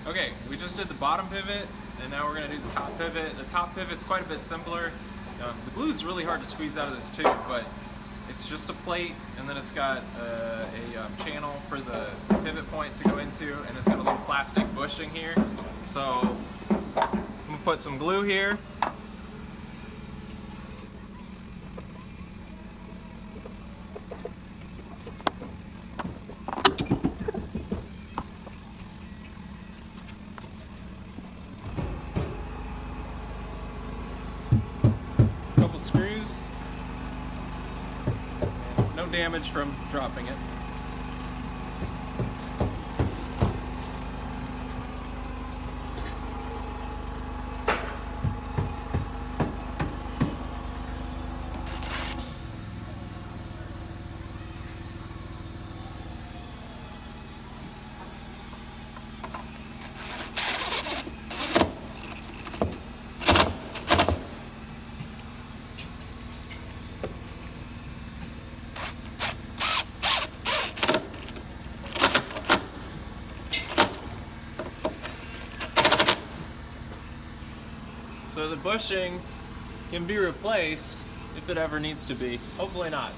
Okay, we just did the bottom pivot, and now we're going to do the top pivot. The top pivot's quite a bit simpler. The glue is really hard to squeeze out of this tube, but it's just a plate, and then it's got a channel for the pivot point to go into, and it's got a little plastic bushing here. So I'm going to put some glue here. Couple screws. No damage from dropping it. So the bushing can be replaced if it ever needs to be. Hopefully not.